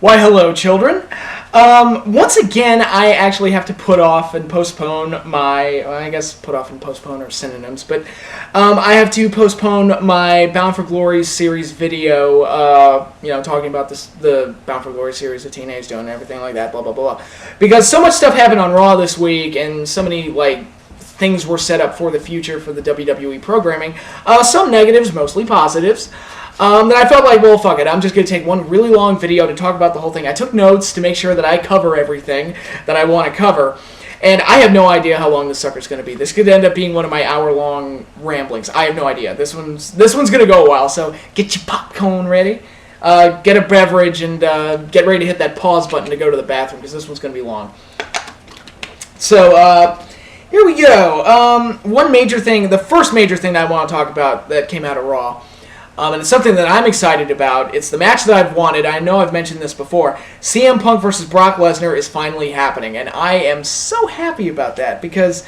Why, hello, children. Once again, I actually have to put off and postpone my, well, I guess put off and postpone are synonyms, but I have to postpone my Bound for Glory series video, talking about the Bound for Glory series that TNA is doing and everything like that, blah, blah, blah. Because so much stuff happened on Raw this week, and so many, things were set up for the future for the WWE programming. Some negatives, mostly positives. That I felt like, well, fuck it, I'm just going to take one really long video to talk about the whole thing. I took notes to make sure that I cover everything that I want to cover, and I have no idea how long this sucker's going to be. This could end up being one of my hour-long ramblings. I have no idea. This one's going to go a while, so get your popcorn ready, get a beverage, and get ready to hit that pause button to go to the bathroom, because this one's going to be long. So, here we go. One major thing, the first major thing that I want to talk about that came out of Raw, and it's something that I'm excited about. It's the match that I've wanted. I know I've mentioned this before. CM Punk versus Brock Lesnar is finally happening, and I am so happy about that because,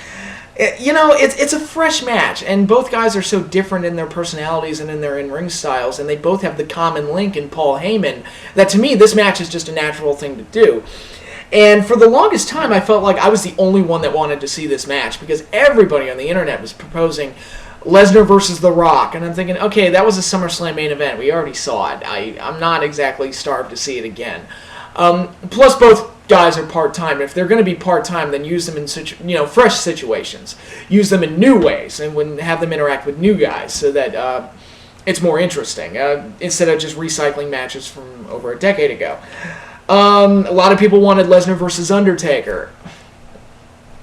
it's a fresh match, and both guys are so different in their personalities and in their in-ring styles, and they both have the common link in Paul Heyman, that to me, this match is just a natural thing to do. And for the longest time, I felt like I was the only one that wanted to see this match because everybody on the internet was proposing Lesnar versus The Rock, and I'm thinking, okay, that was a SummerSlam main event. We already saw it. I'm not exactly starved to see it again. Plus, both guys are part-time. If they're going to be part-time, then use them in fresh situations. Use them in new ways, and have them interact with new guys so that it's more interesting instead of just recycling matches from over a decade ago. A lot of people wanted Lesnar versus Undertaker,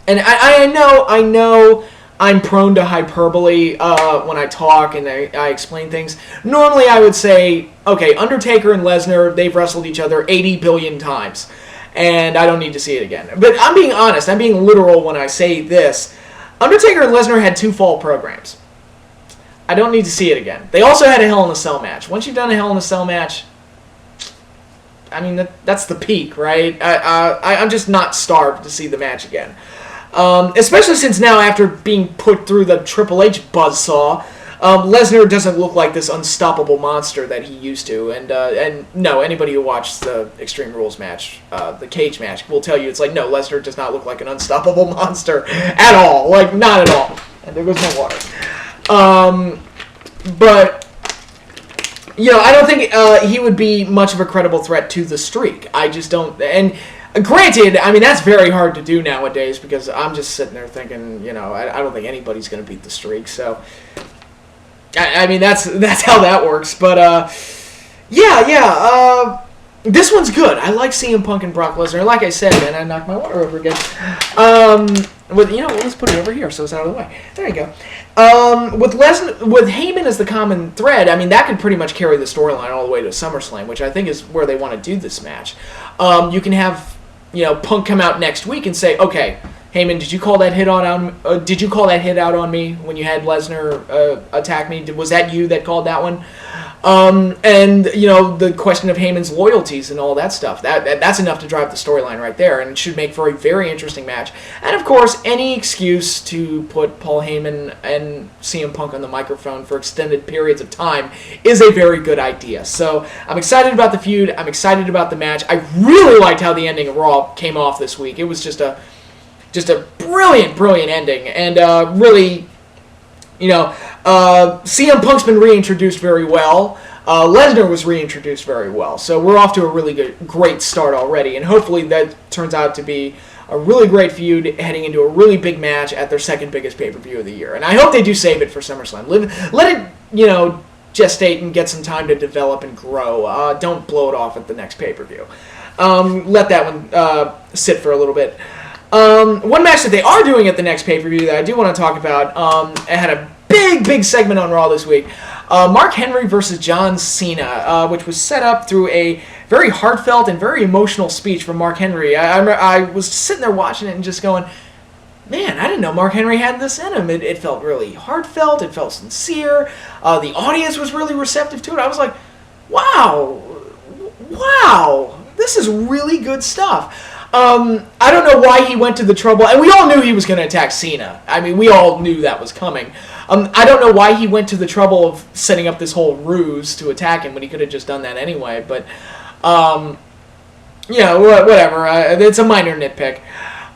and I know. I'm prone to hyperbole when I talk and I explain things. Normally I would say, okay, Undertaker and Lesnar, they've wrestled each other 80 billion times, and I don't need to see it again. But I'm being honest, I'm being literal when I say this. Undertaker and Lesnar had 2 fall programs. I don't need to see it again. They also had a Hell in a Cell match. Once you've done a Hell in a Cell match, I mean, that's the peak, right? I'm just not starved to see the match again. Especially since now, after being put through the Triple H buzzsaw, Lesnar doesn't look like this unstoppable monster that he used to. And no, anybody who watched the Extreme Rules match, the cage match, will tell you it's like, no, Lesnar does not look like an unstoppable monster at all. Like, not at all. And there goes my water. But, I don't think he would be much of a credible threat to the streak. I just don't. And granted, I mean, that's very hard to do nowadays because I'm just sitting there thinking, I don't think anybody's going to beat the streak. So, I mean, that's how that works. But, this one's good. I like CM Punk and Brock Lesnar. Like I said, man, I knocked my water over again. Let's put it over here so it's out of the way. There you go. With Heyman as the common thread, I mean, that could pretty much carry the storyline all the way to SummerSlam, which I think is where they want to do this match. You can have, Punk come out next week and say, okay, Heyman, did you call that hit out on me when you had Lesnar attack me? Was that you that called that one? And the question of Heyman's loyalties and all that stuff. That's enough to drive the storyline right there, and it should make for a very interesting match. And of course, any excuse to put Paul Heyman and CM Punk on the microphone for extended periods of time is a very good idea. So I'm excited about the feud. I'm excited about the match. I really liked how the ending of Raw came off this week. It was just a brilliant ending, and really, CM Punk's been reintroduced very well. Lesnar was reintroduced very well. So we're off to a really great start already, and hopefully that turns out to be a really great feud heading into a really big match at their second biggest pay-per-view of the year. And I hope they do save it for SummerSlam. Let it, gestate and get some time to develop and grow. Don't blow it off at the next pay-per-view. Let that one sit for a little bit. One match that they are doing at the next pay-per-view that I do want to talk about, it had a big segment on Raw this week. Mark Henry versus John Cena, which was set up through a very heartfelt and very emotional speech from Mark Henry. I was sitting there watching it and just going, man, I didn't know Mark Henry had this in him. It felt really heartfelt. It felt sincere. The audience was really receptive to it. I was like, wow, this is really good stuff. I don't know why he went to the trouble, and we all knew he was going to attack Cena. I mean, we all knew that was coming. I don't know why he went to the trouble of setting up this whole ruse to attack him when he could have just done that anyway, but Yeah, whatever. It's a minor nitpick.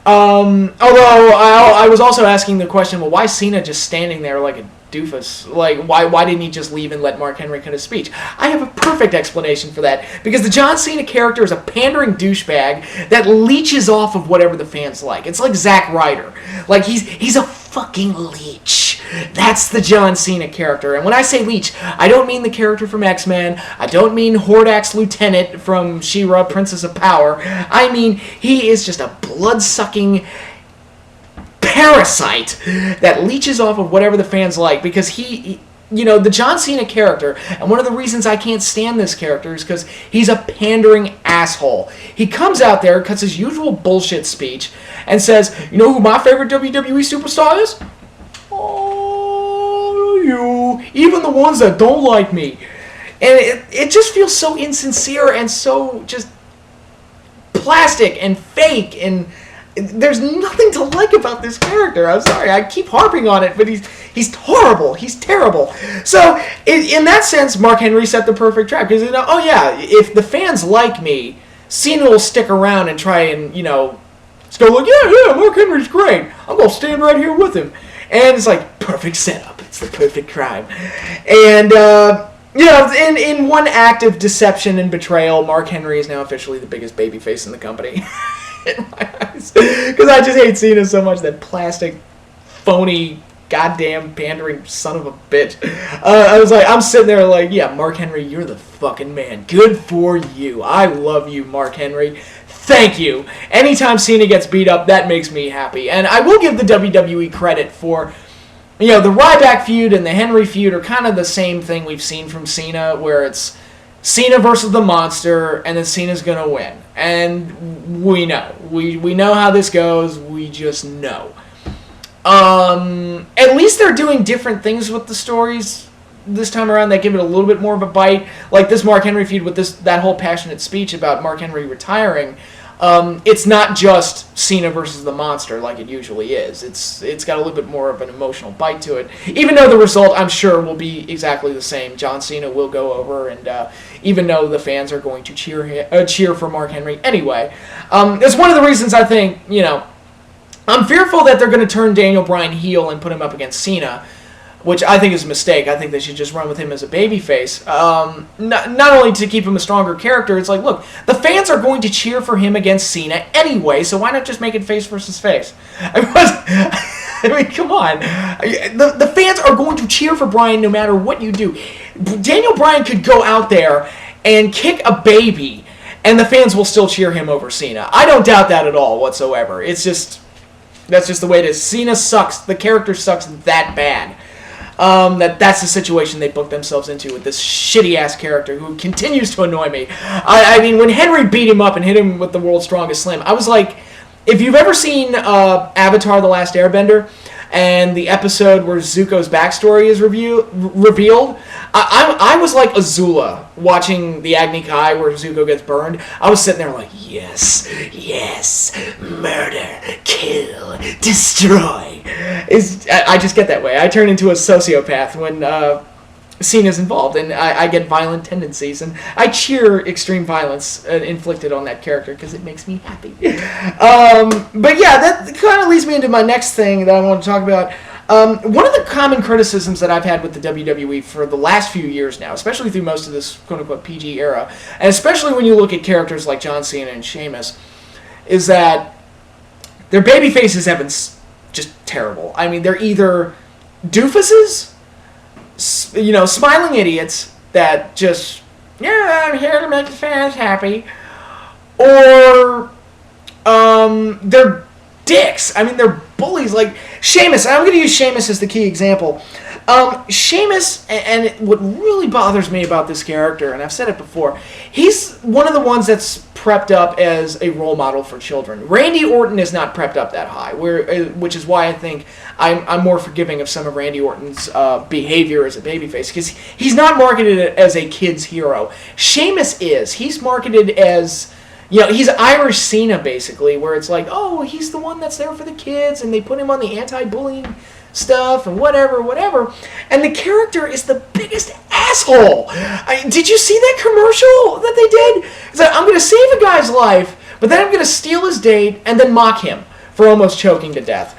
Although I was also asking the question, well, why is Cena just standing there like a doofus? Like, why didn't he just leave and let Mark Henry cut his speech? I have a perfect explanation for that. Because the John Cena character is a pandering douchebag that leeches off of whatever the fans like. It's like Zack Ryder. Like, he's a fucking leech. That's the John Cena character. And when I say leech, I don't mean the character from X-Men. I don't mean Hordak's lieutenant from She-Ra, Princess of Power. I mean, he is just a blood-sucking parasite that leeches off of whatever the fans like, because he the John Cena character, and one of the reasons I can't stand this character is because he's a pandering asshole. He comes out there, cuts his usual bullshit speech, and says, you know who my favorite WWE superstar is? Oh, you. Even the ones that don't like me. And it just feels so insincere and so just plastic and fake, and there's nothing to like about this character. I'm sorry, I keep harping on it, but he's horrible. He's terrible. So, in that sense, Mark Henry set the perfect trap. Because, oh yeah, if the fans like me, Cena will stick around and try and, just go like, yeah, Mark Henry's great. I'm going to stand right here with him. And it's like, perfect setup. It's the perfect crime. And, in one act of deception and betrayal, Mark Henry is now officially the biggest babyface in the company. In my eyes. Because I just hate Cena so much, that plastic, phony, goddamn pandering son of a bitch. I'm sitting there like, yeah, Mark Henry, you're the fucking man. Good for you. I love you, Mark Henry. Thank you. Anytime Cena gets beat up, that makes me happy. And I will give the WWE credit for, the Ryback feud and the Henry feud are kind of the same thing we've seen from Cena, where it's Cena versus the monster, and then Cena's going to win. And we know. We know how this goes. We just know. At least they're doing different things with the stories this time around that give it a little bit more of a bite. Like this Mark Henry feud with that whole passionate speech about Mark Henry retiring. It's not just Cena versus the monster like it usually is. It's got a little bit more of an emotional bite to it. Even though the result, I'm sure, will be exactly the same. John Cena will go over, and even though the fans are going to cheer for Mark Henry anyway. It's one of the reasons I think, I'm fearful that they're going to turn Daniel Bryan heel and put him up against Cena, which I think is a mistake. I think they should just run with him as a babyface. Not only to keep him a stronger character, it's like, look, the fans are going to cheer for him against Cena anyway, so why not just make it face versus face? I mean, come on. The fans are going to cheer for Bryan no matter what you do. Daniel Bryan could go out there and kick a baby, and the fans will still cheer him over Cena. I don't doubt that at all whatsoever. That's just the way it is. Cena sucks. The character sucks that bad. That's the situation they booked themselves into with this shitty-ass character who continues to annoy me. I mean, when Henry beat him up and hit him with the world's strongest slam, I was like, if you've ever seen Avatar: The Last Airbender and the episode where Zuko's backstory is revealed, I was like Azula watching the Agni Kai where Zuko gets burned. I was sitting there like, yes, murder, kill, destroy. I just get that way. I turn into a sociopath when Cena's involved, and I get violent tendencies, and I cheer extreme violence inflicted on that character because it makes me happy. But yeah, that kind of leads me into my next thing that I want to talk about. One of the common criticisms that I've had with the WWE for the last few years now, especially through most of this quote-unquote PG era, and especially when you look at characters like John Cena and Sheamus, is that their baby faces have been just terrible. I mean, they're either doofuses, smiling idiots that just, I'm here to make the fans happy, or they're dicks. I mean, they're bullies. Like Sheamus, I'm going to use Sheamus as the key example. Sheamus, and what really bothers me about this character, and I've said it before, he's one of the ones that's prepped up as a role model for children. Randy Orton is not prepped up that high, which is why I think I'm more forgiving of some of Randy Orton's behavior as a babyface, because he's not marketed as a kid's hero. Sheamus is. He's marketed as, he's Irish Cena, basically, where it's like, oh, he's the one that's there for the kids, and they put him on the anti-bullying stuff and whatever. And the character is the biggest asshole. Did you see that commercial that they did? It's like, I'm going to save a guy's life, but then I'm going to steal his date and then mock him for almost choking to death.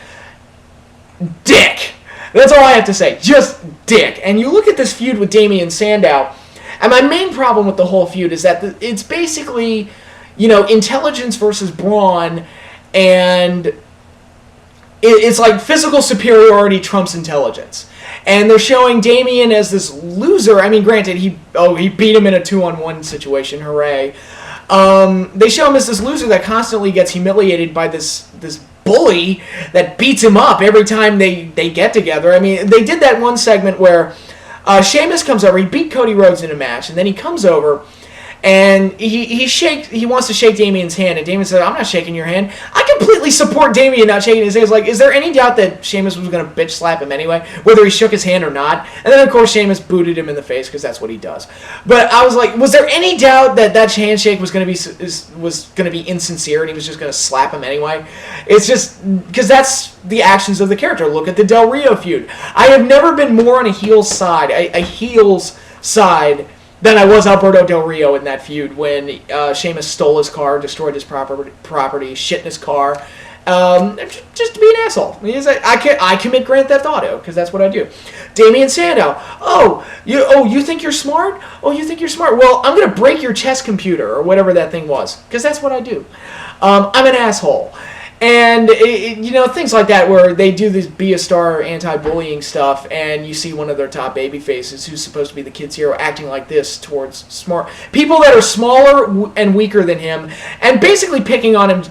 Dick. That's all I have to say. Just dick. And you look at this feud with Damien Sandow, and my main problem with the whole feud is that it's basically, intelligence versus brawn, and it's like physical superiority trumps intelligence. And they're showing Damien as this loser. I mean, granted, he beat him in a 2-on-1 situation. Hooray. They show him as this loser that constantly gets humiliated by this bully that beats him up every time they get together. I mean, they did that one segment where Sheamus comes over. He beat Cody Rhodes in a match, and then he comes over, and he wants to shake Damien's hand, and Damien said, I'm not shaking your hand. I completely support Damien not shaking his hand. It's like, is there any doubt that Sheamus was going to bitch slap him anyway, whether he shook his hand or not? And then, of course, Sheamus booted him in the face, because that's what he does. But I was like, was there any doubt that handshake was going to be insincere, and he was just going to slap him anyway? It's just, because that's the actions of the character. Look at the Del Rio feud. I have never been more on a heel's side, than I was Alberto Del Rio in that feud when Sheamus stole his car, destroyed his property, shit in his car, just to be an asshole. I commit Grand Theft Auto because that's what I do. Damien Sandow. You think you're smart? Oh, you think you're smart? Well, I'm gonna break your chess computer or whatever that thing was because that's what I do. I'm an asshole. And, things like that where they do this Be a Star anti-bullying stuff and you see one of their top baby faces who's supposed to be the kid's hero acting like this towards smart people that are smaller and weaker than him and basically picking on him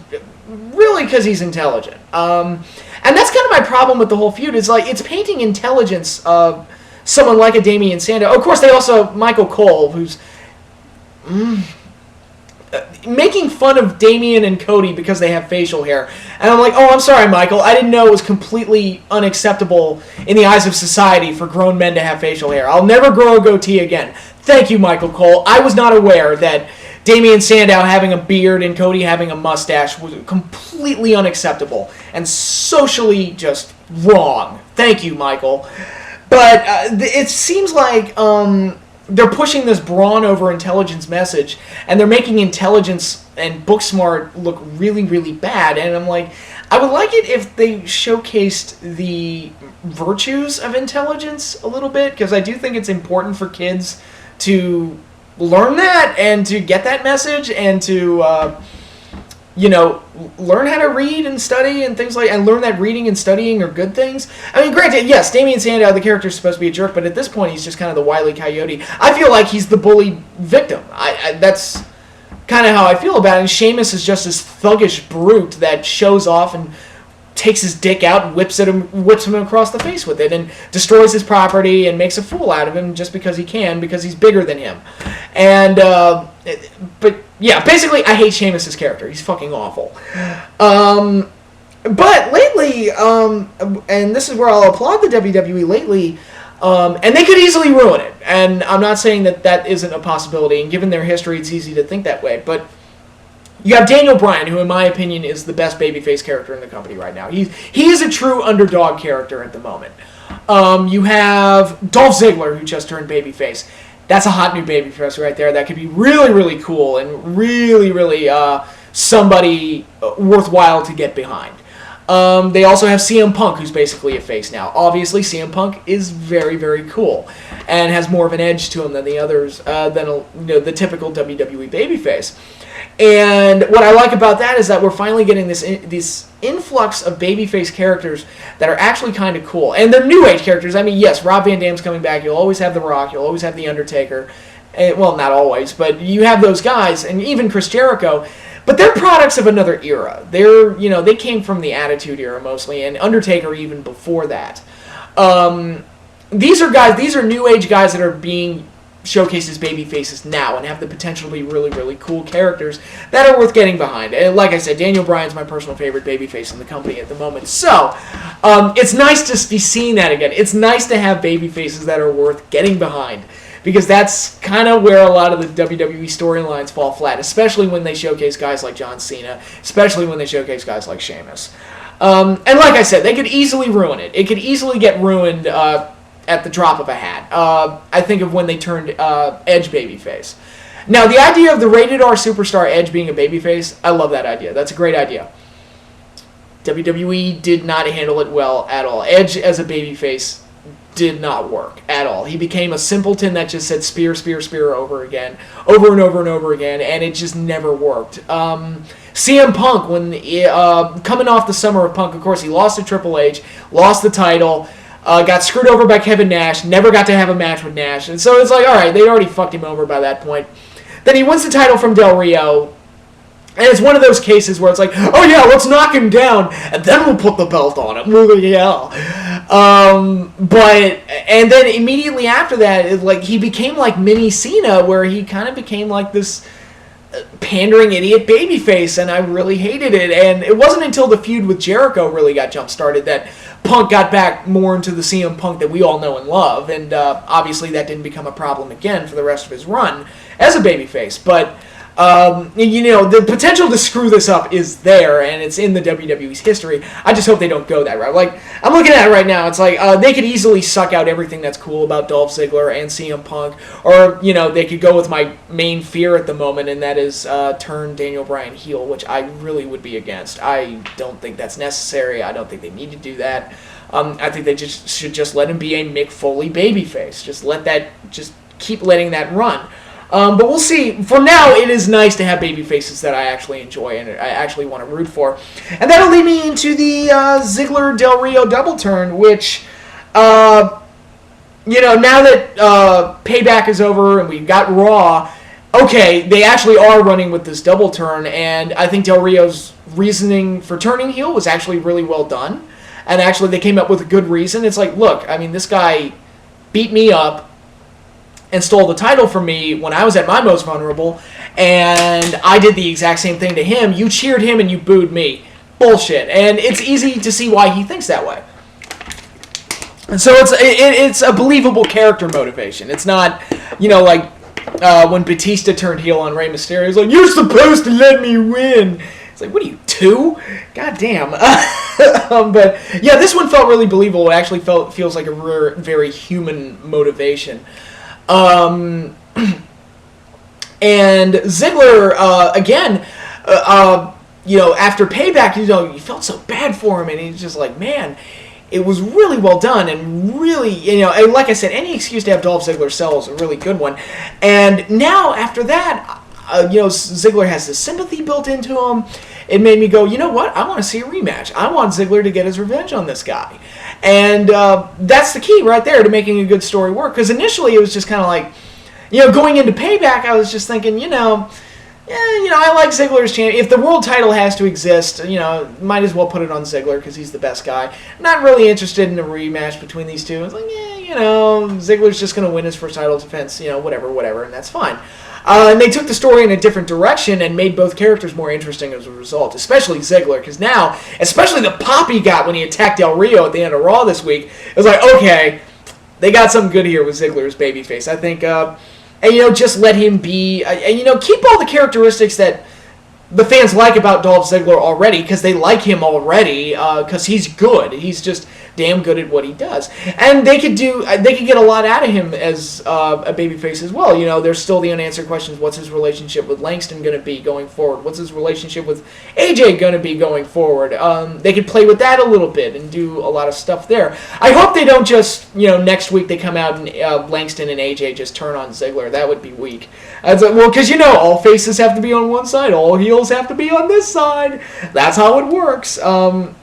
really because he's intelligent. And that's kind of my problem with the whole feud is like it's painting intelligence of someone like a Damien Sandow. Of course, they also, Michael Cole, who's making fun of Damien and Cody because they have facial hair. And I'm like, oh, I'm sorry, Michael. I didn't know it was completely unacceptable in the eyes of society for grown men to have facial hair. I'll never grow a goatee again. Thank you, Michael Cole. I was not aware that Damien Sandow having a beard and Cody having a mustache was completely unacceptable and socially just wrong. Thank you, Michael. But it seems like they're pushing this brawn over intelligence message, and they're making intelligence and book smart look really, really bad. And I'm like, I would like it if they showcased the virtues of intelligence a little bit, because I do think it's important for kids to learn that and to get that message and to learn how to read and study and things like, and learn that reading and studying are good things. I mean, granted, yes, Damien Sandow, the character, is supposed to be a jerk, but at this point, he's just kind of the Wile E. Coyote. I feel like he's the bully victim. That's kind of how I feel about it. And Sheamus is just this thuggish brute that shows off and takes his dick out and whips him across the face with it and destroys his property and makes a fool out of him just because he can, because he's bigger than him. And, but yeah, basically, I hate Sheamus' character. He's fucking awful. But lately, and this is where I'll applaud the WWE lately, and they could easily ruin it. And I'm not saying that isn't a possibility, and given their history, it's easy to think that way. But you have Daniel Bryan, who in my opinion is the best babyface character in the company right now. He is a true underdog character at the moment. You have Dolph Ziggler, who just turned babyface. That's a hot new babyface right there. That could be really, really cool and really, really somebody worthwhile to get behind. They also have CM Punk, who's basically a face now. Obviously, CM Punk is very, very cool and has more of an edge to him than the others, than the typical WWE babyface. And what I like about that is that we're finally getting this influx of babyface characters that are actually kind of cool. And they're new age characters. I mean, yes, Rob Van Dam's coming back. You'll always have The Rock. You'll always have The Undertaker. Well, not always, but you have those guys, and even Chris Jericho. But they're products of another era. They came from the Attitude Era mostly, and Undertaker even before that. These are new age guys that are being showcases baby faces now and have the potential to be really, really cool characters that are worth getting behind. And like I said, Daniel Bryan's my personal favorite baby face in the company at the moment. So, it's nice to be seeing that again. It's nice to have baby faces that are worth getting behind, because that's kind of where a lot of the WWE storylines fall flat, especially when they showcase guys like John Cena, especially when they showcase guys like Sheamus. And like I said, they could easily ruin it. It could easily get ruined at the drop of a hat. I think of when they turned Edge babyface. Now, the idea of the rated R superstar Edge being a babyface, I love that idea. That's a great idea. WWE did not handle it well at all. Edge as a babyface did not work at all. He became a simpleton that just said spear, spear, spear over and over and over again, and it just never worked. CM Punk, when coming off the summer of Punk, of course, he lost to Triple H, lost the title, got screwed over by Kevin Nash, never got to have a match with Nash, and so it's like, all right, they already fucked him over by that point. Then he wins the title from Del Rio, and it's one of those cases where it's like, oh yeah, let's knock him down, and then we'll put the belt on him. Yeah. And then immediately after that, he became like mini Cena, where he kind of became like this pandering idiot babyface, and I really hated it. And it wasn't until the feud with Jericho really got jump-started that Punk got back more into the CM Punk that we all know and love, and obviously that didn't become a problem again for the rest of his run as a babyface. But the potential to screw this up is there, and it's in the WWE's history. I just hope they don't go that route. Like, I'm looking at it right now, it's like, they could easily suck out everything that's cool about Dolph Ziggler and CM Punk, or, they could go with my main fear at the moment, and that is turn Daniel Bryan heel, which I really would be against. I don't think that's necessary. I don't think they need to do that. I think they should just let him be a Mick Foley babyface. Just keep letting that run. But we'll see. For now, it is nice to have baby faces that I actually enjoy and I actually want to root for. And that'll lead me into the Ziggler Del Rio double turn, which, now that Payback is over and we've got Raw, okay, they actually are running with this double turn, and I think Del Rio's reasoning for turning heel was actually really well done. And actually, they came up with a good reason. It's like, look, I mean, this guy beat me up and stole the title from me when I was at my most vulnerable, and I did the exact same thing to him. You cheered him and you booed me. Bullshit. And it's easy to see why he thinks that way. And so it's a believable character motivation. It's not, when Batista turned heel on Rey Mysterio, he's like, you're supposed to let me win. It's like, what are you, 2? God damn. But yeah, this one felt really believable. It actually feels like a very human motivation. And Ziggler, again, after Payback, you felt so bad for him, and he's just like, man, it was really well done, and really, and like I said, any excuse to have Dolph Ziggler sell is a really good one. And now, after that, Ziggler has this sympathy built into him. It made me go, you know what? I want to see a rematch. I want Ziggler to get his revenge on this guy. And that's the key right there to making a good story work. Because initially it was just kind of like, going into Payback, I was just thinking, I like Ziggler's champion. If the world title has to exist, might as well put it on Ziggler because he's the best guy. Not really interested in a rematch between these two. It's like, Ziggler's just going to win his first title defense, whatever, and that's fine. And they took the story in a different direction and made both characters more interesting as a result, especially Ziggler, because now, especially the pop he got when he attacked Del Rio at the end of Raw this week, it was like, okay, they got something good here with Ziggler's babyface. I think, just let him be, keep all the characteristics that the fans like about Dolph Ziggler already, because they like him already, because he's good. He's just damn good at what he does. And they could get a lot out of him as a babyface as well. There's still the unanswered questions. What's his relationship with Langston going to be going forward? What's his relationship with AJ going to be going forward? They could play with that a little bit and do a lot of stuff there. I hope they don't just, next week they come out and Langston and AJ just turn on Ziggler. That would be weak. Because all faces have to be on one side. All heels have to be on this side. That's how it works. A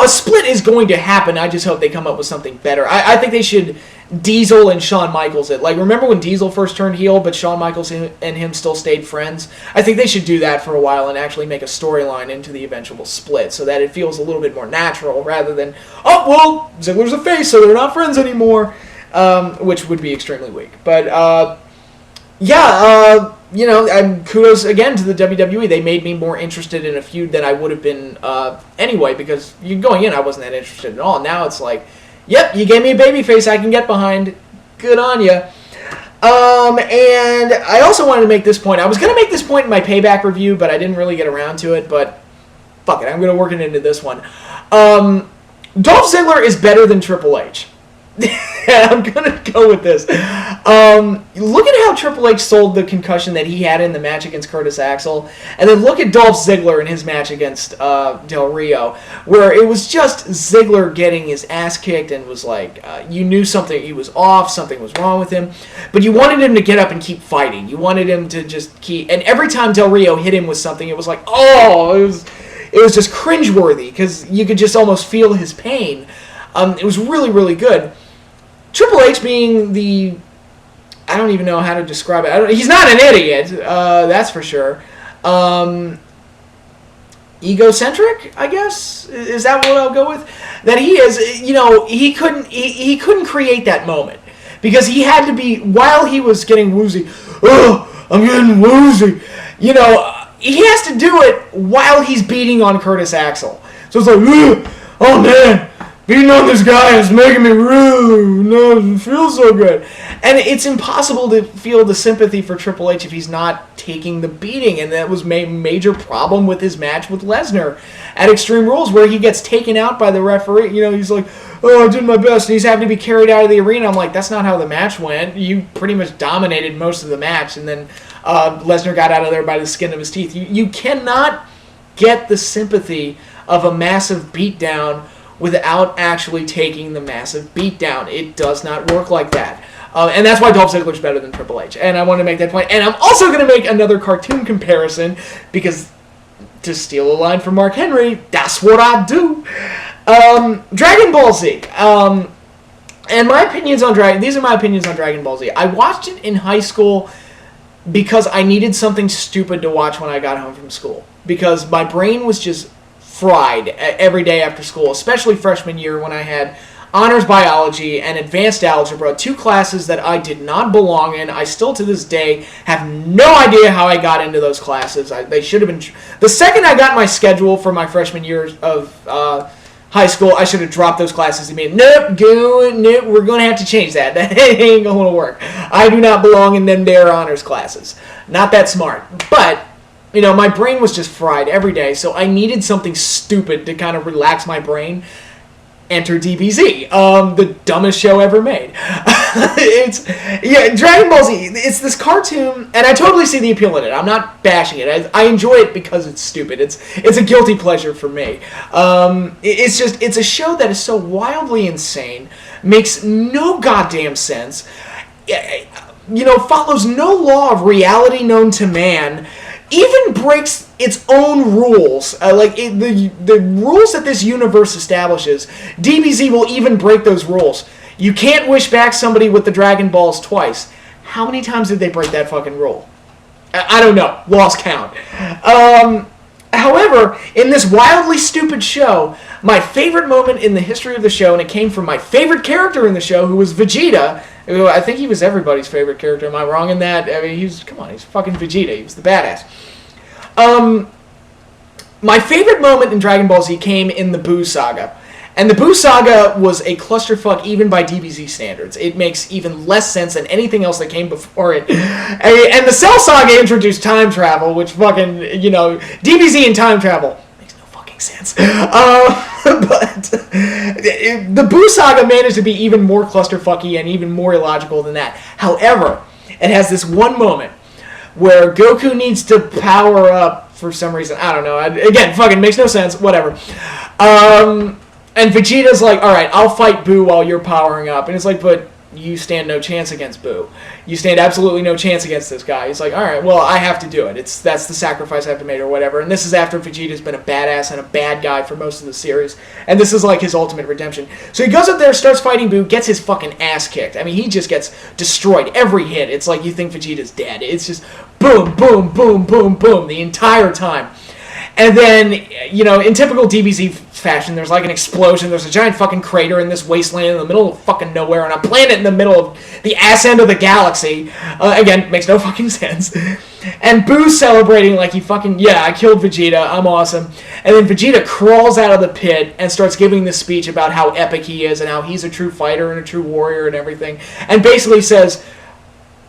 split is going to happen. I just hope they come up with something better. I think they should Diesel and Shawn Michaels it. Like, remember when Diesel first turned heel, but Shawn Michaels and him still stayed friends? I think they should do that for a while and actually make a storyline into the eventual split so that it feels a little bit more natural rather than, Ziggler's a face, so they're not friends anymore, which would be extremely weak. But, kudos again to the WWE. They made me more interested in a feud than I would have been anyway, because going in, I wasn't that interested at all. Now it's like, yep, you gave me a babyface I can get behind. Good on you. And I also wanted to make this point. I was going to make this point in my Payback review, but I didn't really get around to it. But fuck it, I'm going to work it into this one. Dolph Ziggler is better than Triple H. I'm going to go with this. Look at how Triple H sold the concussion that he had in the match against Curtis Axel, and then look at Dolph Ziggler in his match against Del Rio, where it was just Ziggler getting his ass kicked and was like, you knew something, he was off, something was wrong with him, but you wanted him to get up and keep fighting. You wanted him to just keep, and every time Del Rio hit him with something, it was like, oh, it was just cringeworthy, because you could just almost feel his pain. It was really, really good. Triple H being the, I don't even know how to describe it. He's not an idiot, that's for sure. Egocentric, I guess, is that what I'll go with? That he is, you know, he couldn't create that moment because he had to be, while he was getting woozy. Oh, I'm getting woozy. You know, he has to do it while he's beating on Curtis Axel. So it's like, oh man. Beating on this guy is making me really no feel so good. And it's impossible to feel the sympathy for Triple H if he's not taking the beating. And that was a major problem with his match with Lesnar at Extreme Rules, where he gets taken out by the referee. You know, he's like, oh, I did my best. And he's having to be carried out of the arena. I'm like, that's not how the match went. You pretty much dominated most of the match. And then Lesnar got out of there by the skin of his teeth. You cannot get the sympathy of a massive beatdown without actually taking the massive beatdown. It does not work like that. And that's why Dolph Ziggler's better than Triple H. And I want to make that point. And I'm also going to make another cartoon comparison because, to steal a line from Mark Henry, that's what I do. Dragon Ball Z. And my opinions on these are my opinions on Dragon Ball Z. I watched it in high school because I needed something stupid to watch when I got home from school. Because my brain was just fried every day after school, especially freshman year when I had honors biology and advanced algebra, two classes that I did not belong in. I still to this day have no idea how I got into those classes. They should have been. The second I got my schedule for my freshman year of high school, I should have dropped those classes immediately. Nope, we're going to have to change that. That ain't going to work. I do not belong in them there honors classes. Not that smart. But you know, my brain was just fried every day, so I needed something stupid to kind of relax my brain. Enter DBZ, the dumbest show ever made. Dragon Ball Z, it's this cartoon, and I totally see the appeal in it. I'm not bashing it. I enjoy it because it's stupid. It's a guilty pleasure for me. It's a show that is so wildly insane, makes no goddamn sense, you know, follows no law of reality known to man, even breaks its own rules. The rules that this universe establishes, DBZ will even break those rules. You can't wish back somebody with the Dragon Balls twice. How many times did they break that fucking rule? I don't know. Lost count. However, in this wildly stupid show, my favorite moment in the history of the show, and it came from my favorite character in the show, who was Vegeta. I think he was everybody's favorite character. Am I wrong in that? I mean, he's fucking Vegeta. He was the badass. My favorite moment in Dragon Ball Z came in the Buu Saga. And the Buu Saga was a clusterfuck even by DBZ standards. It makes even less sense than anything else that came before it. And the Cell Saga introduced time travel, which fucking, you know, DBZ and time travel makes no fucking sense. But the Buu Saga managed to be even more clusterfucky and even more illogical than that. However, it has this one moment where Goku needs to power up for some reason. I don't know. Again, fucking makes no sense. Whatever. And Vegeta's like, alright, I'll fight Buu while you're powering up. And it's like, but you stand no chance against Buu. You stand absolutely no chance against this guy. He's like, alright, well, I have to do it. That's the sacrifice I have to make or whatever. And this is after Vegeta's been a badass and a bad guy for most of the series. And this is like his ultimate redemption. So he goes up there, starts fighting Buu, gets his fucking ass kicked. I mean, he just gets destroyed. Every hit, it's like you think Vegeta's dead. It's just boom, boom, boom, boom, boom the entire time. And then, you know, in typical DBZ fashion, there's like an explosion. There's a giant fucking crater in this wasteland in the middle of fucking nowhere on a planet in the middle of the ass end of the galaxy. Again, makes no fucking sense. And Boo's celebrating like he fucking, yeah, I killed Vegeta, I'm awesome. And then Vegeta crawls out of the pit and starts giving this speech about how epic he is and how he's a true fighter and a true warrior and everything. And basically says,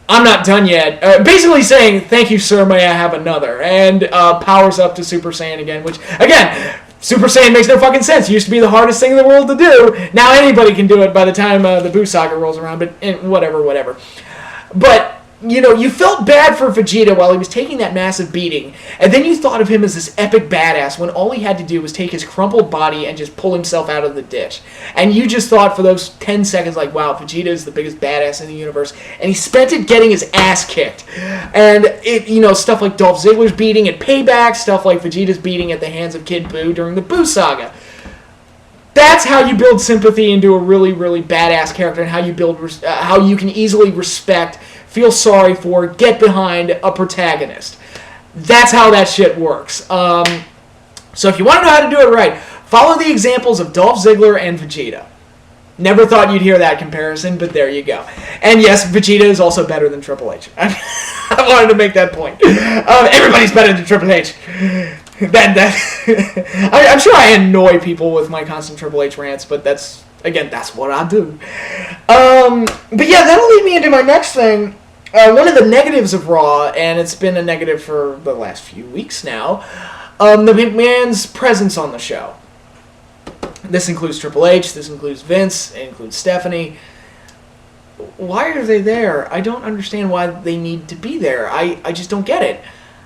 I'm not done yet. Basically saying, thank you, sir, may I have another. And powers up to Super Saiyan again, which, again, Super Saiyan makes no fucking sense. It used to be the hardest thing in the world to do. Now anybody can do it by the time the Buu Saga rolls around, but whatever. But, you felt bad for Vegeta while he was taking that massive beating, and then you thought of him as this epic badass when all he had to do was take his crumpled body and just pull himself out of the ditch. And you just thought for those 10 seconds, like, wow, Vegeta is the biggest badass in the universe, and he spent it getting his ass kicked. And, stuff like Dolph Ziggler's beating at Payback, stuff like Vegeta's beating at the hands of Kid Buu during the Buu Saga. That's how you build sympathy into a really, really badass character, and how you how you can easily respect, feel sorry for, get behind a protagonist. That's how that shit works. So if you want to know how to do it right, follow the examples of Dolph Ziggler and Vegeta. Never thought you'd hear that comparison, but there you go. And yes, Vegeta is also better than Triple H. I wanted to make that point. Everybody's better than Triple H. I'm sure I annoy people with my constant Triple H rants, but that's what I do. But yeah, that'll lead me into my next thing. One of the negatives of Raw, and it's been a negative for the last few weeks now, the McMahon's presence on the show. This includes Triple H, this includes Vince, it includes Stephanie. Why are they there? I don't understand why they need to be there. I just don't get it.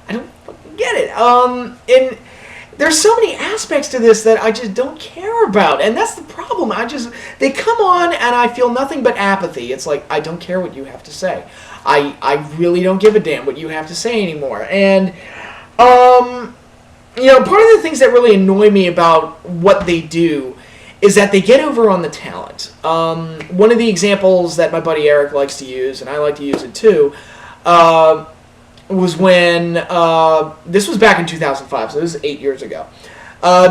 I don't fucking get it. And there's so many aspects to this that I just don't care about, and that's the problem. They come on and I feel nothing but apathy. It's like, I don't care what you have to say. I really don't give a damn what you have to say anymore. And, part of the things that really annoy me about what they do is that they get over on the talent. One of the examples that my buddy Eric likes to use, and I like to use it too, was when, this was back in 2005, so this is 8 years ago.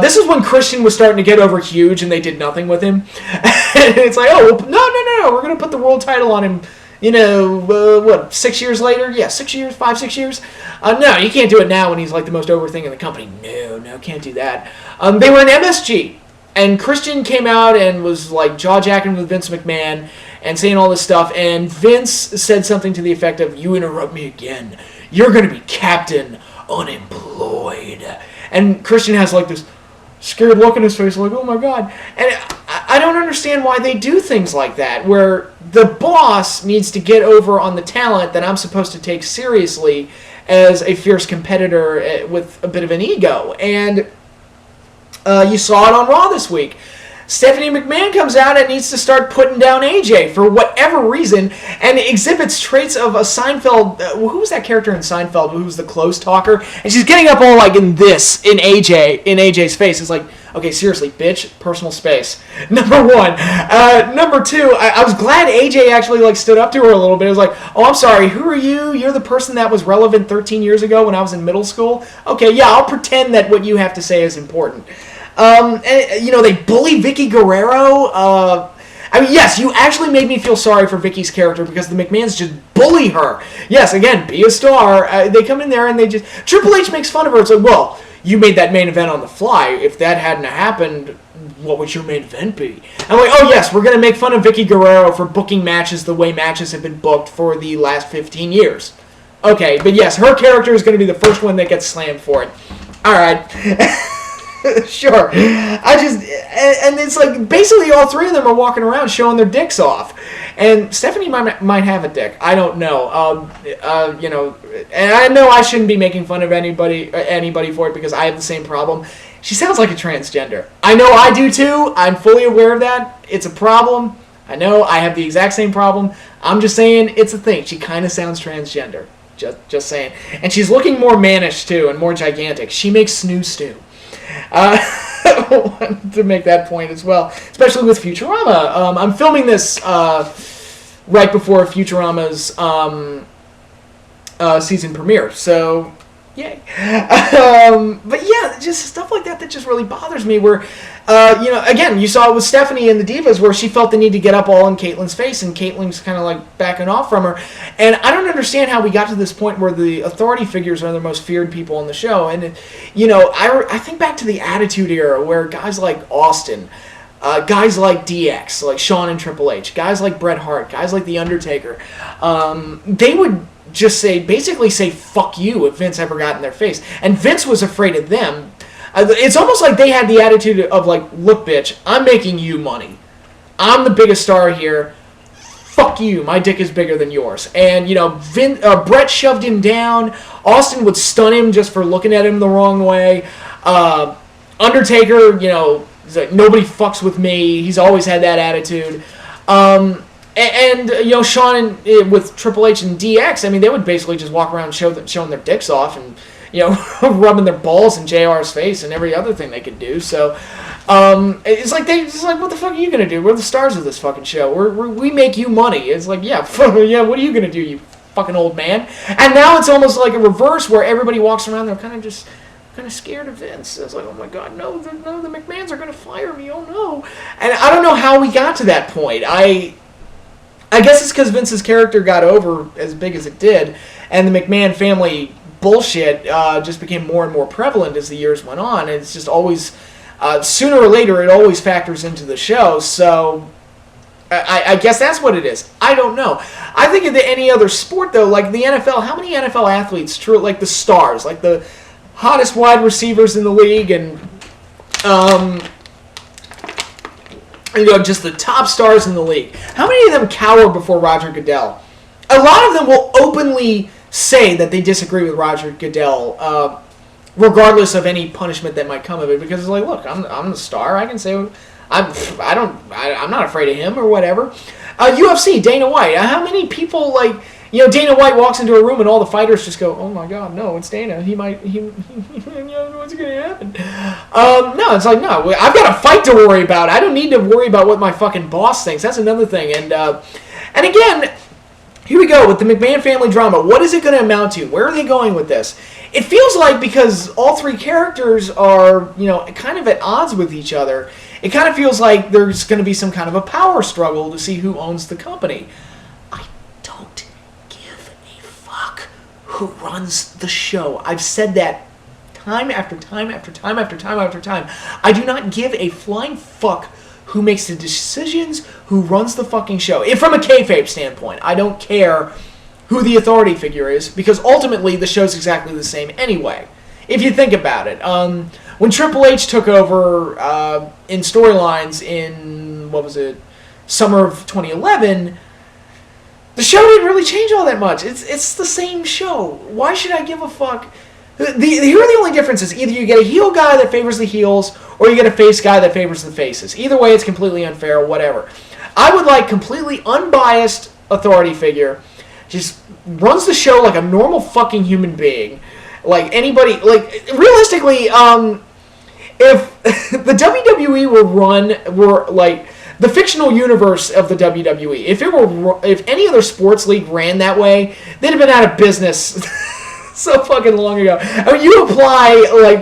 This is when Christian was starting to get over huge and they did nothing with him. And it's like, oh, no, we're going to put the world title on him, 6 years later? Yeah, 6 years, 5-6 years? No, you can't do it now when he's like the most over thing in the company. No, can't do that. They were in MSG, and Christian came out and was like jaw-jacking with Vince McMahon and saying all this stuff, and Vince said something to the effect of, you interrupt me again, you're going to be captain unemployed. And Christian has like this scared look in his face, like, oh my god. And I don't understand why they do things like that, where the boss needs to get over on the talent that I'm supposed to take seriously as a fierce competitor with a bit of an ego. And you saw it on Raw this week. Stephanie McMahon comes out and needs to start putting down AJ for whatever reason, and exhibits traits of a Seinfeld. Who was that character in Seinfeld who was the close talker? And she's getting up all like in AJ's face. It's like, okay, seriously, bitch, personal space. Number one. Number two, I was glad AJ actually like stood up to her a little bit. It was like, oh, I'm sorry, who are you? You're the person that was relevant 13 years ago when I was in middle school? Okay, yeah, I'll pretend that what you have to say is important. And, they bully Vicky Guerrero. Yes, you actually made me feel sorry for Vicky's character because the McMahons just bully her. Yes, again, be a star. They come in there and they just... Triple H makes fun of her. It's like, well, you made that main event on the fly. If that hadn't happened, what would your main event be? I'm like, oh, yes, we're going to make fun of Vicky Guerrero for booking matches the way matches have been booked for the last 15 years. Okay, but yes, her character is going to be the first one that gets slammed for it. All right. Sure. And it's like basically all three of them are walking around showing their dicks off. And Stephanie might have a dick. I don't know. And I know I shouldn't be making fun of anybody for it because I have the same problem. She sounds like a transgender. I know I do too. I'm fully aware of that. It's a problem. I know I have the exact same problem. I'm just saying it's a thing. She kind of sounds transgender. Just saying. And she's looking more mannish too and more gigantic. She makes snoo stew. I wanted to make that point as well, especially with Futurama. I'm filming this right before Futurama's season premiere, so yay. But yeah, just stuff like that just really bothers me, where, again, you saw it with Stephanie and the Divas, where she felt the need to get up all in Caitlyn's face, and Caitlyn's kind of like backing off from her. And I don't understand how we got to this point where the authority figures are the most feared people on the show. And, I think back to the Attitude Era, where guys like Austin, guys like DX, like Shawn and Triple H, guys like Bret Hart, guys like The Undertaker, they would just basically say fuck you if Vince ever got in their face. And Vince was afraid of them. It's almost like they had the attitude of like, look, bitch, I'm making you money. I'm the biggest star here. Fuck you. My dick is bigger than yours. And, Brett shoved him down. Austin would stun him just for looking at him the wrong way. Undertaker, he's like, nobody fucks with me. He's always had that attitude. Shawn with Triple H and DX, I mean, they would basically just walk around showing their dicks off and, rubbing their balls in JR's face and every other thing they could do. So, it's like what the fuck are you gonna do? We're the stars of this fucking show. We make you money. It's like, yeah, what are you gonna do, you fucking old man? And now it's almost like a reverse where everybody walks around, they're kind of scared of Vince. It's like, oh my god, no, the McMahons are gonna fire me. Oh no! And I don't know how we got to that point. I guess it's because Vince's character got over as big as it did, and the McMahon family bullshit just became more and more prevalent as the years went on. And it's just always, sooner or later, it always factors into the show. So I guess that's what it is. I don't know. I think of any other sport, though, like the NFL, how many NFL athletes, true, like the stars, like the hottest wide receivers in the league, and just the top stars in the league. How many of them cower before Roger Goodell? A lot of them will openly say that they disagree with Roger Goodell, regardless of any punishment that might come of it, because it's like, look, I'm the star. I can say I'm not afraid of him or whatever. UFC, Dana White. How many people Dana White walks into a room and all the fighters just go, oh my god, no, it's Dana. What's going to happen? No, it's like, no, I've got a fight to worry about. I don't need to worry about what my fucking boss thinks. That's another thing. And again, here we go with the McMahon family drama. What is it going to amount to? Where are they going with this? It feels like because all three characters are, kind of at odds with each other, it kind of feels like there's going to be some kind of a power struggle to see who owns the company. I don't give a fuck who runs the show. I've said that time after time after time after time after time. I do not give a flying fuck who makes the decisions, who runs the fucking show. If from a kayfabe standpoint, I don't care who the authority figure is, because ultimately the show's exactly the same anyway. If you think about it. When Triple H took over in storylines in, summer of 2011, the show didn't really change all that much. It's the same show. Why should I give a fuck? Here are the only differences. Either you get a heel guy that favors the heels, or you get a face guy that favors the faces. Either way, it's completely unfair, whatever. I would like completely unbiased authority figure, just runs the show like a normal fucking human being. Like anybody, realistically, if the WWE were like the fictional universe of the WWE, if any other sports league ran that way, they'd have been out of business so fucking long ago. I mean, you apply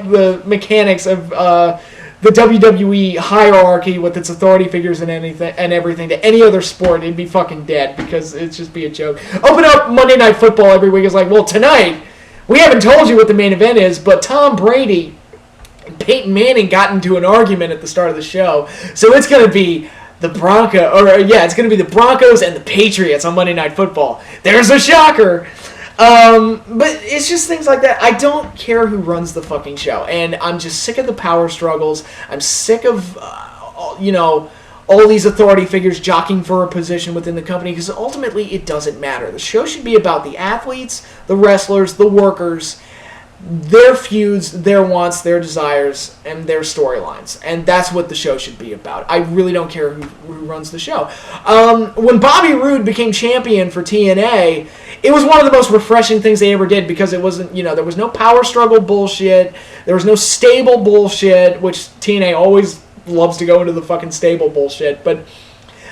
the mechanics of the WWE hierarchy with its authority figures and everything to any other sport, it'd be fucking dead, because it'd just be a joke. Open up Monday Night Football every week. It's like, well, tonight we haven't told you what the main event is, but Tom Brady and Peyton Manning got into an argument at the start of the show, so it's gonna be the it's gonna be the Broncos and the Patriots on Monday Night Football. There's a shocker. But it's just things like that. I don't care who runs the fucking show, and I'm just sick of the power struggles. I'm sick of, all these authority figures jockeying for a position within the company, because ultimately it doesn't matter. The show should be about the athletes, the wrestlers, the workers, their feuds, their wants, their desires, and their storylines. And that's what the show should be about. I really don't care who runs the show. When Bobby Roode became champion for TNA, it was one of the most refreshing things they ever did, because it wasn't, there was no power struggle bullshit. There was no stable bullshit, which TNA always loves to go into the fucking stable bullshit. But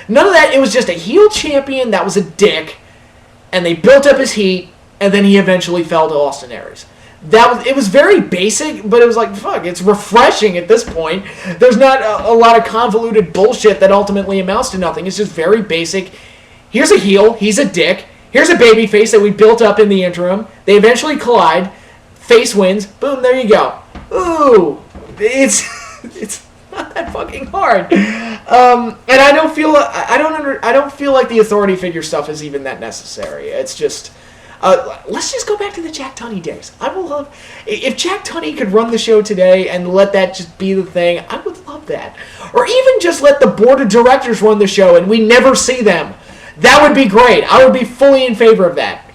none of that. It was just a heel champion that was a dick, and they built up his heat, and then he eventually fell to Austin Aries. It was very basic, but it was like, fuck, it's refreshing at this point. There's not a lot of convoluted bullshit that ultimately amounts to nothing. It's just very basic. Here's a heel, he's a dick. Here's a babyface that we built up in the interim. They eventually collide. Face wins. Boom, there you go. Ooh, it's not that fucking hard. And I don't feel like the authority figure stuff is even that necessary. It's just, Let's just go back to the Jack Tunney days. I would love if Jack Tunney could run the show today and let that just be the thing. I would love that, or even just let the board of directors run the show and we never see them. That would be great. I would be fully in favor of that.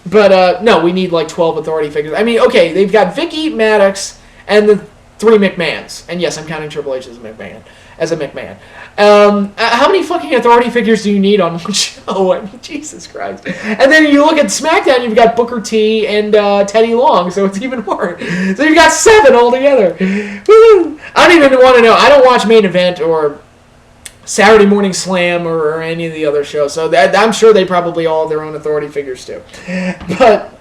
But no, we need like 12 authority figures. I mean, okay, they've got Vicky, Maddox, and the 3 McMahons. And yes, I'm counting Triple H as a McMahon. How many fucking authority figures do you need on one show? I mean, Jesus Christ. And then you look at SmackDown, you've got Booker T and Teddy Long, so it's even more. So you've got 7 altogether. Woo! I don't even want to know. I don't watch Main Event or Saturday Morning Slam or any of the other shows, so I'm sure they probably all have their own authority figures too. But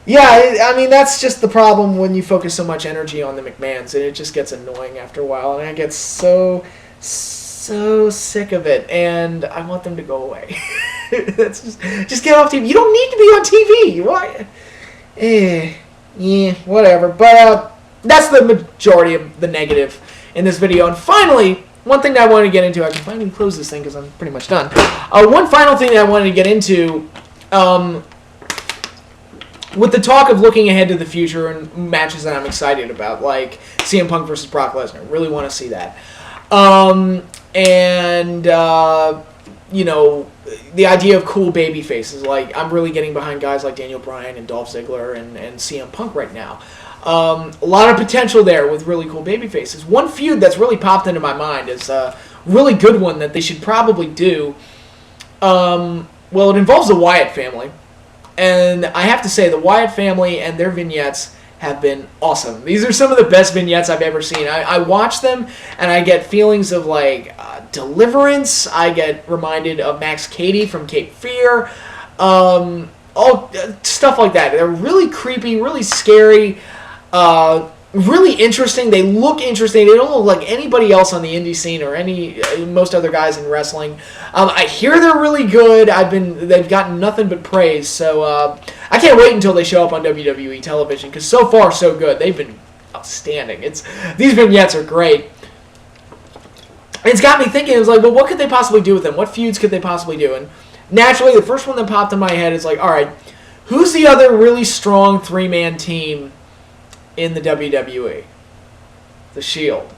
yeah, I mean, that's just the problem when you focus so much energy on the McMahons, and it just gets annoying after a while, and I get so sick of it, and I want them to go away. That's just get off TV. You don't need to be on TV. Why? Yeah, whatever. But that's the majority of the negative in this video. And finally, one thing that I wanted to get into, I can finally close this thing because I'm pretty much done. One final thing that I wanted to get into, with the talk of looking ahead to the future and matches that I'm excited about, like CM Punk versus Brock Lesnar. Really want to see that. You know, the idea of cool baby faces. Like, I'm really getting behind guys like Daniel Bryan and Dolph Ziggler and CM Punk right now. A lot of potential there with really cool baby faces. One feud that's really popped into my mind is a really good one that they should probably do. Well, it involves the Wyatt family. And I have to say, the Wyatt family and their vignettes have been awesome. These are some of the best vignettes I've ever seen. I watch them, and I get feelings of, like, Deliverance. I get reminded of Max Cady from Cape Fear. All stuff like that. They're really creepy, really scary, really interesting. They look interesting. They don't look like anybody else on the indie scene or most other guys in wrestling. I hear they're really good. They've gotten nothing but praise. So I can't wait until they show up on WWE television, because so far so good. They've been outstanding. These vignettes are great. It's got me thinking. It was like, well, what could they possibly do with them? What feuds could they possibly do? And naturally, the first one that popped in my head is like, all right, who's the other really strong 3-man team in the WWE? The Shield.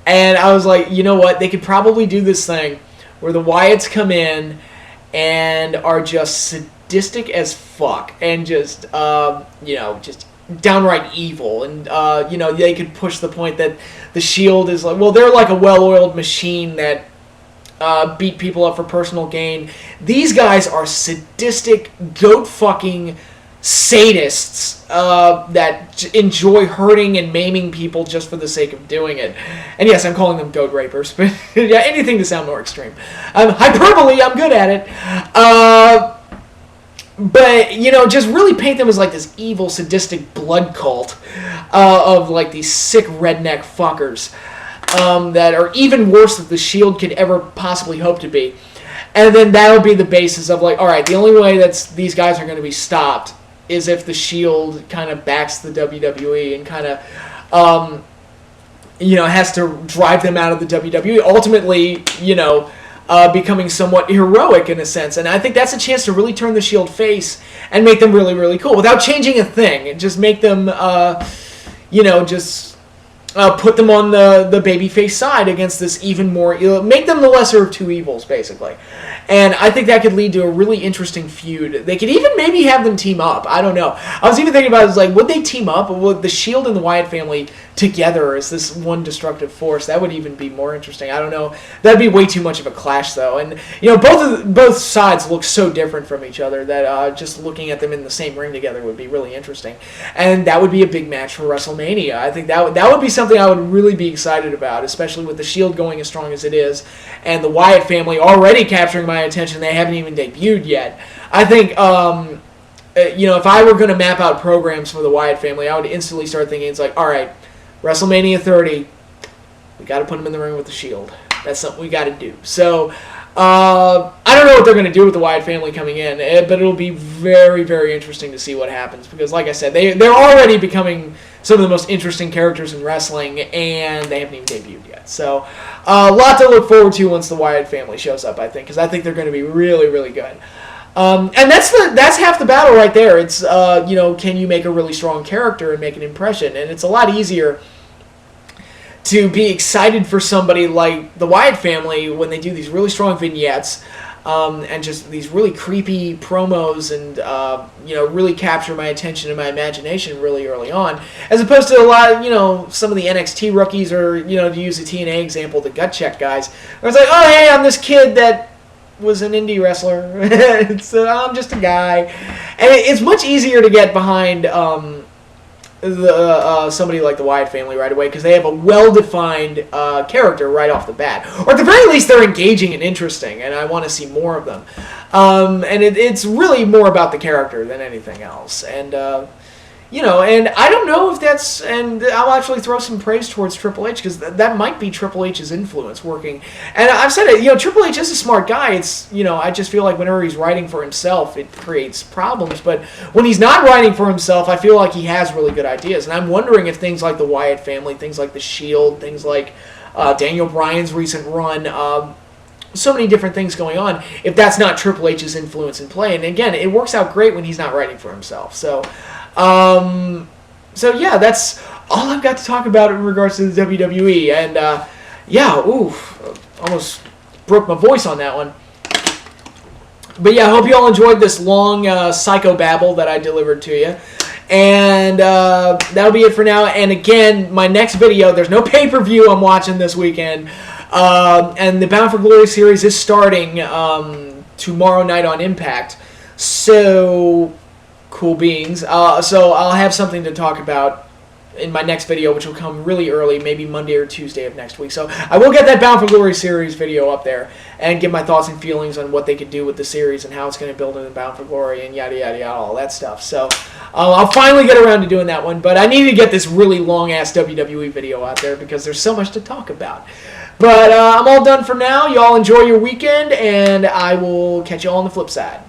And I was like, you know what? They could probably do this thing where the Wyatts come in and are just sadistic as fuck and just, just downright evil. And, they could push the point that the Shield is like, well, they're like a well-oiled machine that beat people up for personal gain. These guys are sadistic, goat-fucking sadists that enjoy hurting and maiming people just for the sake of doing it. And yes, I'm calling them goat rapers, but yeah, anything to sound more extreme. Hyperbole, I'm good at it. But, just really paint them as like this evil, sadistic blood cult of like these sick redneck fuckers that are even worse than the Shield could ever possibly hope to be. And then that'll be the basis of like, all right, the only way these guys are going to be stopped is if the Shield kind of backs the WWE and kind of, has to drive them out of the WWE. Ultimately, becoming somewhat heroic in a sense. And I think that's a chance to really turn the Shield face and make them really, really cool without changing a thing. And just make them, put them on the babyface side against this even more, make them the lesser of two evils, basically. And I think that could lead to a really interesting feud. They could even maybe have them team up. I don't know. I was even thinking about it, was like, would they team up? Would the Shield and the Wyatt family together as this one destructive force? That would even be more interesting. I don't know. That'd be way too much of a clash, though. And both sides look so different from each other that just looking at them in the same ring together would be really interesting. And that would be a big match for WrestleMania. I think that would be something I would really be excited about, especially with the Shield going as strong as it is, and the Wyatt family already capturing my attention. They haven't even debuted yet. I think, if I were going to map out programs for the Wyatt family, I would instantly start thinking, it's like, all right, WrestleMania 30, we got to put them in the ring with the Shield. That's something we got to do. So, I don't know what they're going to do with the Wyatt family coming in, but it'll be very, very interesting to see what happens, because, like I said, they're already becoming some of the most interesting characters in wrestling, and they haven't even debuted yet. So, a lot to look forward to once the Wyatt family shows up, I think, because I think they're going to be really, really good. And that's half the battle right there. It's can you make a really strong character and make an impression? And it's a lot easier to be excited for somebody like the Wyatt family when they do these really strong vignettes and just these really creepy promos and really capture my attention and my imagination really early on, as opposed to a lot of some of the NXT rookies, or to use the TNA example, the gut check guys. Where it's like, oh hey, I'm this kid that was an indie wrestler. I'm just a guy, and it's much easier to get behind somebody like the Wyatt family right away, because they have a well-defined character right off the bat, or at the very least they're engaging and interesting, and I want to see more of them. And it's really more about the character than anything else, and and I don't know if that's, and I'll actually throw some praise towards Triple H, because that might be Triple H's influence working. And I've said it, Triple H is a smart guy. It's, I just feel like whenever he's writing for himself, it creates problems. But when he's not writing for himself, I feel like he has really good ideas. And I'm wondering if things like the Wyatt family, things like The Shield, things like Daniel Bryan's recent run, so many different things going on, if that's not Triple H's influence in play. And again, it works out great when he's not writing for himself. So yeah, that's all I've got to talk about in regards to the WWE. And almost broke my voice on that one. But yeah, I hope you all enjoyed this long psychobabble that I delivered to you. And that'll be it for now. And again, my next video, there's no pay-per-view I'm watching this weekend. And the Bound for Glory series is starting tomorrow night on Impact. So cool beans. So I'll have something to talk about in my next video, which will come really early, maybe Monday or Tuesday of next week. So I will get that Bound for Glory series video up there and give my thoughts and feelings on what they could do with the series and how it's going to build into Bound for Glory and yada, yada, yada, all that stuff. So I'll finally get around to doing that one, but I need to get this really long-ass WWE video out there because there's so much to talk about. But I'm all done for now. Y'all enjoy your weekend, and I will catch you all on the flip side.